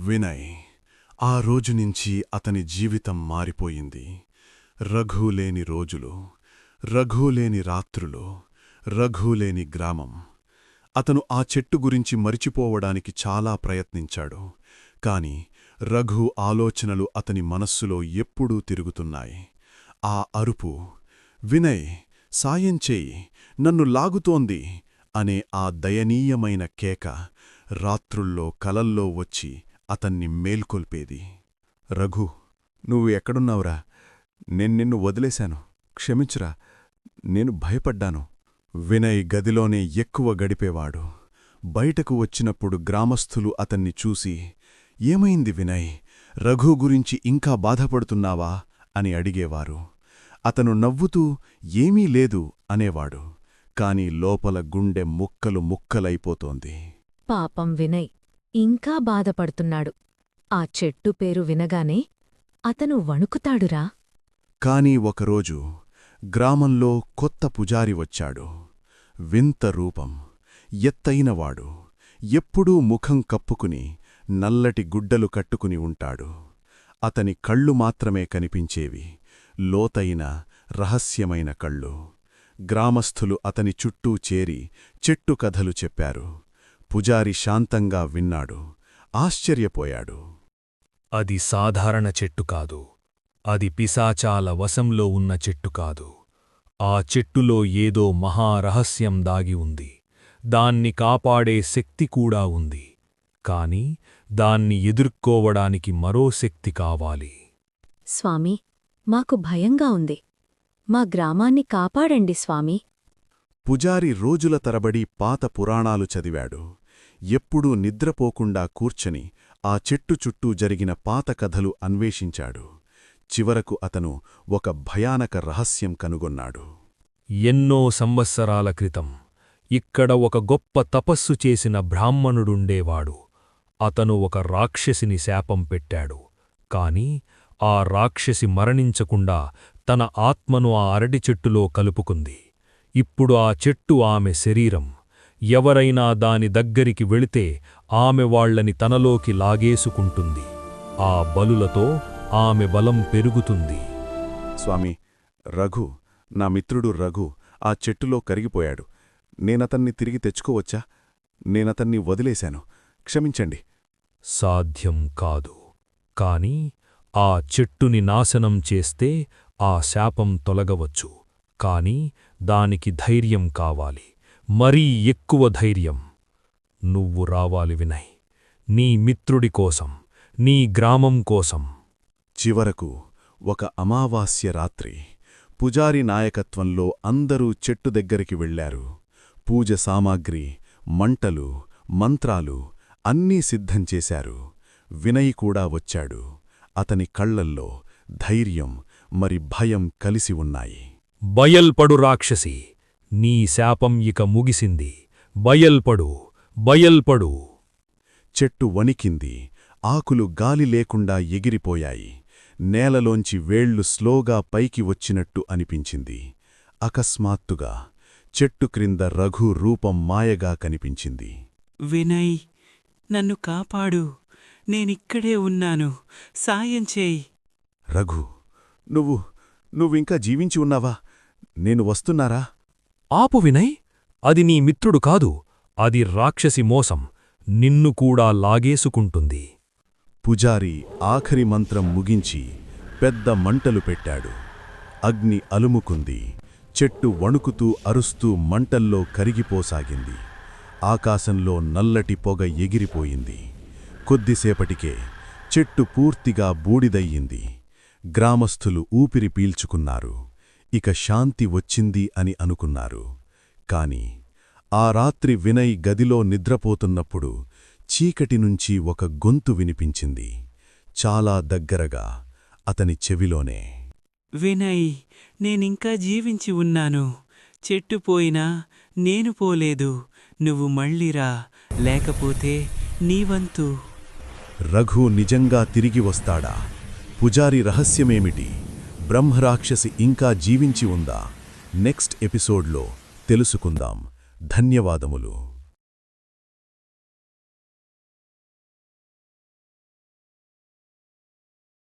వినయ్ ఆ రోజు నుంచి అతని జీవితం మారిపోయింది. రఘులేని రోజులు, రఘులేని రాత్రులు, రఘులేని గ్రామం. అతను ఆ చెట్టు గురించి మరిచిపోవడానికి చాలా ప్రయత్నించాడు. కాని రఘు ఆలోచనలు అతని మనస్సులో ఎప్పుడూ తిరుగుతున్నాయి. ఆ అరుపు, వినయ్ సాయం చేయి, నన్ను లాగుతోంది అనే ఆ దయనీయమైన కేక రాత్రుల్లో కలల్లో వచ్చి అతన్ని మేల్కొల్పేది. రఘు, నువ్వు ఎక్కడున్నావురా? నిన్ను వదిలేశాను, క్షమించురా, నేను భయపడ్డాను. వినయ్ గదిలోనే ఎక్కువ గడిపేవాడు. బయటకు వచ్చినప్పుడు గ్రామస్థులు అతన్ని చూసి, ఏమైంది వినయ్, రఘు గురించి ఇంకా బాధపడుతున్నావా అని అడిగేవారు. అతను నవ్వుతూ ఏమీ లేదు అనేవాడు. కాని లోపల గుండె ముక్కలు ముక్కలైపోతోంది. పాపం వినయ్ ఇంకా బాధపడుతున్నాడు. ఆ చెట్టు పేరు వినగానే అతను వణుకుతాడురా. కాని ఒకరోజు గ్రామంలో కొత్త పుజారి వచ్చాడు. వింత రూపం, ఎత్తైనవాడు, ఎప్పుడూ ముఖం కప్పుకుని నల్లటి గుడ్డలు కట్టుకుని ఉంటాడు. అతని కళ్ళు మాత్రమే కనిపించేవి, లోతైన రహస్యమైన కళ్ళు. గ్రామస్థులు అతని చుట్టూ చేరి చెట్టు కథలు చెప్పారు. పుజారి శాంతంగా విన్నాడు, ఆశ్చర్యపోయాడు. అది సాధారణ చెట్టు కాదు, అది పిశాచాల వశంలో ఉన్న చెట్టు కాదు. ఆ చెట్టులో ఏదో మహారహస్యం దాగి ఉంది. దాన్ని కాపాడే శక్తి కూడా ఉంది. కాని దాన్ని ఎదుర్కోవడానికి మరో శక్తి కావాలి. స్వామీ, మాకు భయంగా ఉంది. మా గ్రామాన్ని కాపాడండి స్వామీ. పుజారి రోజుల తరబడి పాత పురాణాలు చదివాడు. ఎప్పుడూ నిద్రపోకుండా కూర్చొని ఆ చెట్టు చుట్టూ జరిగిన పాత కథలు అన్వేషించాడు. చివరకు అతను ఒక భయానక రహస్యం కనుగొన్నాడు. ఎన్నో సంవత్సరాల క్రితం ఇక్కడ ఒక గొప్ప తపస్సు చేసిన బ్రాహ్మణుడుండేవాడు. అతను ఒక రాక్షసిని శాపం పెట్టాడు. కాని ఆ రాక్షసి మరణించకుండా తన ఆత్మను ఆ అరటి చెట్టులో కలుపుకుంది. ఇప్పుడు ఆ చెట్టు ఆమె శరీరం. ఎవరైనా దాని దగ్గరికి వెళితే ఆమె వాళ్లని తనలోకి లాగేసుకుంటుంది. ఆ బలులతో ఆమె బలం పెరుగుతుంది. స్వామి, రఘు, నా మిత్రుడు రఘు ఆ చెట్టులో కరిగిపోయాడు. నేనతన్ని తిరిగి తెచ్చుకోవచ్చా? నేనతన్ని వదిలేశాను, క్షమించండి. సాధ్యం కాదు. కాని ఆ చెట్టుని నాశనం చేస్తే ఆ శాపం తొలగవచ్చు. కాని దానికి ధైర్యం కావాలి, మరీ ఎక్కువ ధైర్యం. నువ్వు రావాలి వినయ్, నీ మిత్రుడి కోసం, నీ గ్రామం కోసం. చివరకు ఒక అమావాస్య రాత్రి పుజారి నాయకత్వంలో అందరూ చెట్టు దగ్గరికి వెళ్లారు. పూజ సామాగ్రి, మంటలు, మంత్రాలు అన్నీ సిద్ధం చేశారు. వినయ్ కూడా వచ్చాడు. అతని కళ్లల్లో ధైర్యం మరి భయం కలిసి ఉన్నాయి. బయల్పడు రాక్షసి, నీ శాపం ఇక ముగిసింది. బయల్పడు, బయల్పడు. చెట్టు వణికింది. ఆకులు గాలి లేకుండా ఎగిరిపోయాయి. నేలలోంచి వేళ్లు స్లోగా పైకి వచ్చినట్టు అనిపించింది. అకస్మాత్తుగా చెట్టు క్రింద రఘు రూపం మాయగా కనిపించింది. వినయ్, నన్ను కాపాడు, నేనిక్కడే ఉన్నాను, సాయం చేయి. రఘు, నువ్వింకా జీవించి ఉన్నావా? నేను వస్తున్నారా? ఆపు వినయ్, అది నీ మిత్రుడు కాదు, అది రాక్షసి మోసం. నిన్ను కూడా లాగేసుకుంటుంది. పుజారి ఆఖరి మంత్రం ముగించి పెద్ద మంటలు పెట్టాడు. అగ్ని అలుముకుంది. చెట్టు వణుకుతూ అరుస్తూ మంటల్లో కరిగిపోసాగింది. ఆకాశంలో నల్లటి పొగ ఎగిరిపోయింది. కొద్దిసేపటికే చెట్టు పూర్తిగా బూడిదయ్యింది. గ్రామస్థులు ఊపిరి పీల్చుకున్నారు. ఇక శాంతి వచ్చింది అని అనుకున్నారు. కాని ఆ రాత్రి వినయ్ గదిలో నిద్రపోతున్నప్పుడు చీకటి నుంచి ఒక గొంతు వినిపించింది, చాలా దగ్గరగా, అతని చెవిలోనే. వినయ్, నేనింకా జీవించి ఉన్నాను. చెట్టు పోయినా నేను పోలేదు. నువ్వు మళ్ళీరా, లేకపోతే నీవంతు. రఘు నిజంగా తిరిగి వస్తాడా? పుజారి రహస్యమేమిటి? బ్రహ్మరాక్షసి ఇంకా జీవించి ఉందా? నెక్స్ట్ ఎపిసోడ్లో తెలుసుకుందాం. ధన్యవాదములు.